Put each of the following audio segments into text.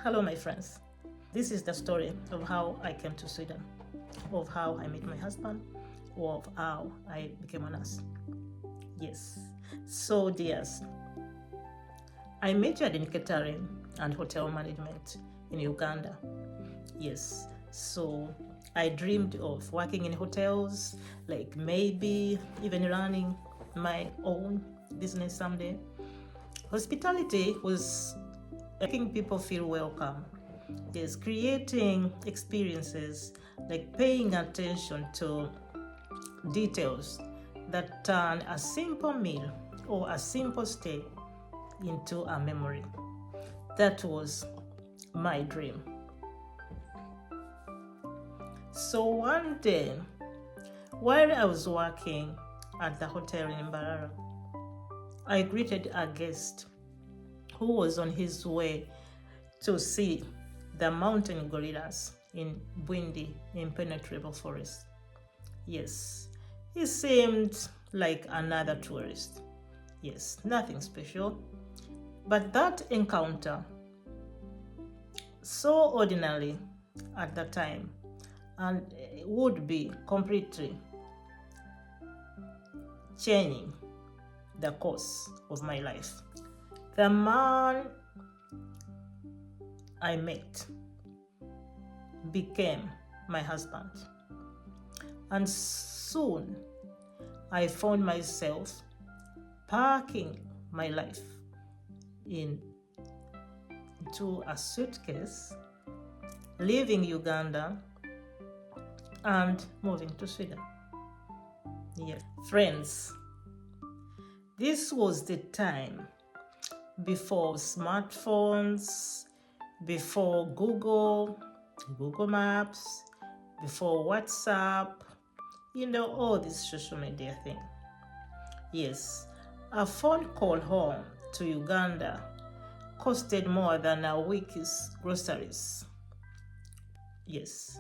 Hello, my friends. This is the story of how I came to Sweden, of how I met my husband, or of how I became a nurse. Yes. So, dears, I majored in catering and hotel management in Uganda. Yes. So, I dreamed of working in hotels, like maybe even running my own business someday. Hospitality was making people feel welcome. Yes, creating experiences, like paying attention to details that turn a simple meal or a simple stay into a memory. That was my dream. So one day, while I was working at the hotel in Mbarara, I greeted a guest who was on his way to see the mountain gorillas in Bwindi impenetrable forest. Yes, he seemed like another tourist. Yes, nothing special. But that encounter, so ordinary at the time, and would be completely changing the course of my life. The man I met became my husband. And soon I found myself packing my life into a suitcase, leaving Uganda and moving to Sweden. Yes, friends, this was the time before smartphones, before Google Maps, before WhatsApp, all this social media thing. Yes, a phone call home to Uganda costed more than a week's groceries. Yes,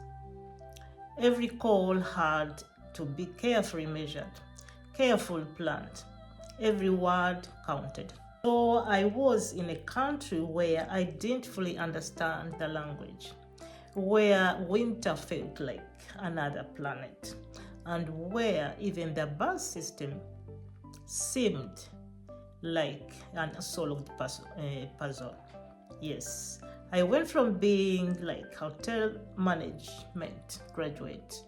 every call had to be carefully measured, carefully planned. Every word counted. So I was in a country where I didn't fully understand the language, where winter felt like another planet, and where even the bus system seemed like an unsolved puzzle. Yes, I went from being like hotel management graduate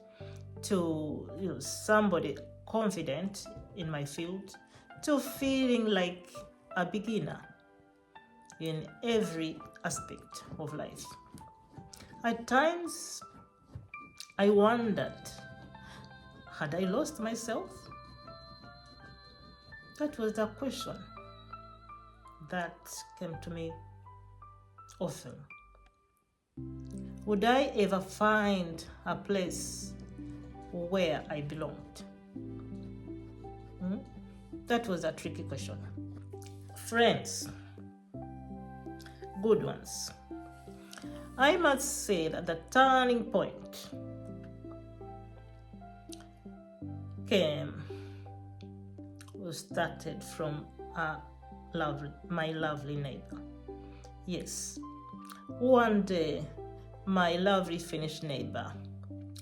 to somebody confident in my field to feeling like a beginner in every aspect of life. At times, I wondered, had I lost myself? That was the question that came to me often. Would I ever find a place where I belonged? That was a tricky question. Friends, good ones, I must say that the turning point started from my lovely neighbor. Yes, one day my lovely Finnish neighbor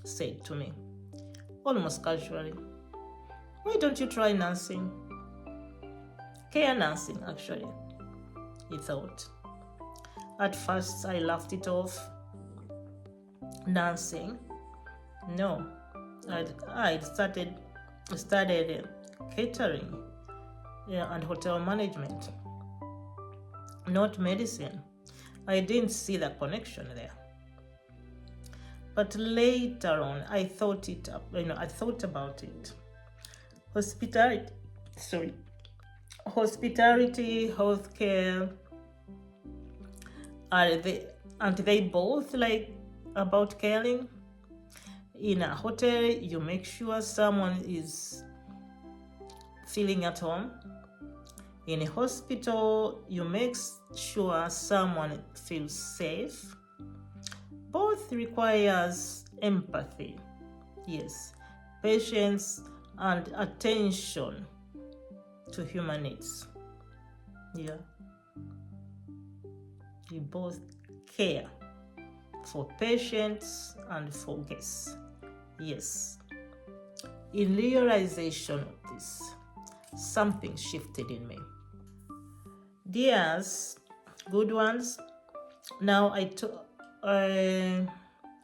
said to me, almost casually, "Why don't you try nursing?" Care nursing, actually, he thought. At first, I laughed it off. Nursing? No. I studied catering and hotel management, not medicine. I didn't see the connection there. But later on, I thought about it. Hospitality, healthcare, aren't they both like about caring? In a hotel, you make sure someone is feeling at home. In a hospital, you make sure someone feels safe. Both requires empathy, yes, patience and attention to human needs. Yeah. We both care for patients and for guests. Yes. In realization of this, something shifted in me. Dears, good ones, now I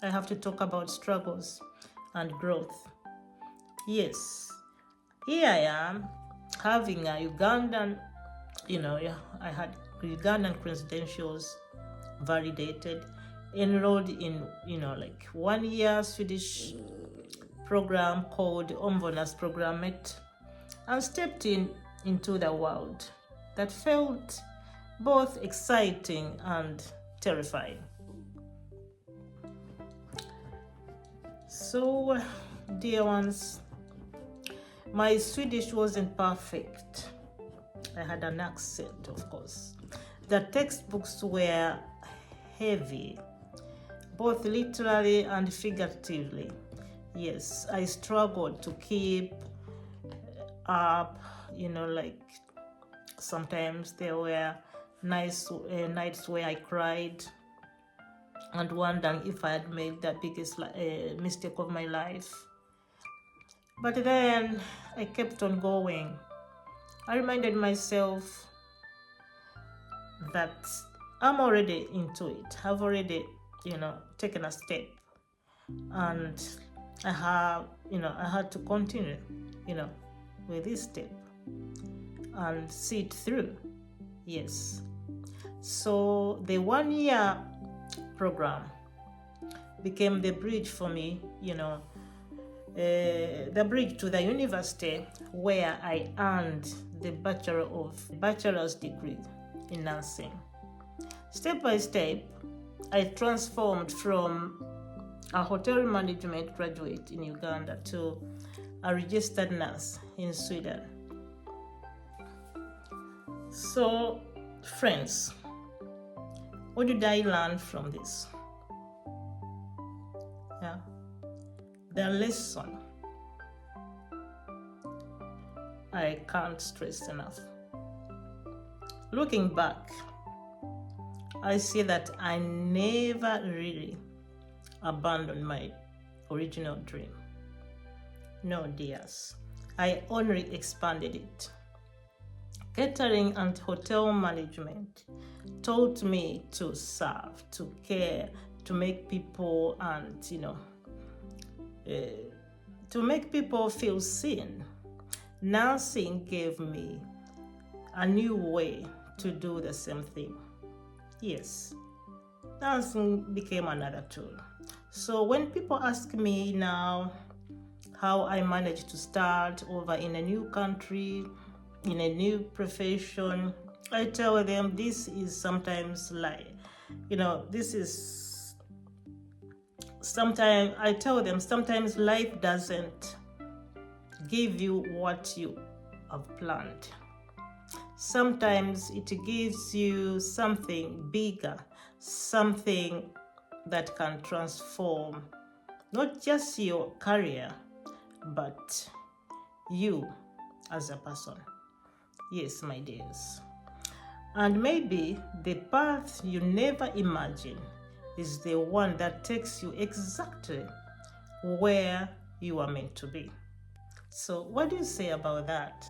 have to talk about struggles and growth. Yes, here I am having a Ugandan, I had Ugandan credentials validated, enrolled in, 1 year Swedish program called Omvårdnadsprogrammet, and stepped into the world that felt both exciting and terrifying. So, dear ones, my Swedish wasn't perfect. I had an accent, of course. The textbooks were heavy, both literally and figuratively. Yes, I struggled to keep up, sometimes there were nights where I cried and wondering if I had made the biggest mistake of my life. But then I kept on going. I reminded myself that I'm already into it. I've already, taken a step, and I had to continue, with this step and see it through. Yes. So the 1 year program became the bridge for me, the bridge to the university where I earned the bachelor's degree in nursing. Step by step, I transformed from a hotel management graduate in Uganda to a registered nurse in Sweden. So, friends, what did I learn from this? Yeah, the lesson I can't stress enough. Looking back, I see that I never really abandoned my original dream. No, dears, I only expanded it. Catering and hotel management taught me to serve, to care, to make people and, to make people feel seen. Nursing gave me a new way to do the same thing. Yes, nursing became another tool. So when people ask me now how I managed to start over in a new country, in a new profession, I tell them this is sometimes I tell them sometimes life doesn't give you what you have planned. Sometimes it gives you something bigger, something that can transform not just your career, but you as a person. Yes, my dears. And maybe the path you never imagined is the one that takes you exactly where you are meant to be. So what do you say about that?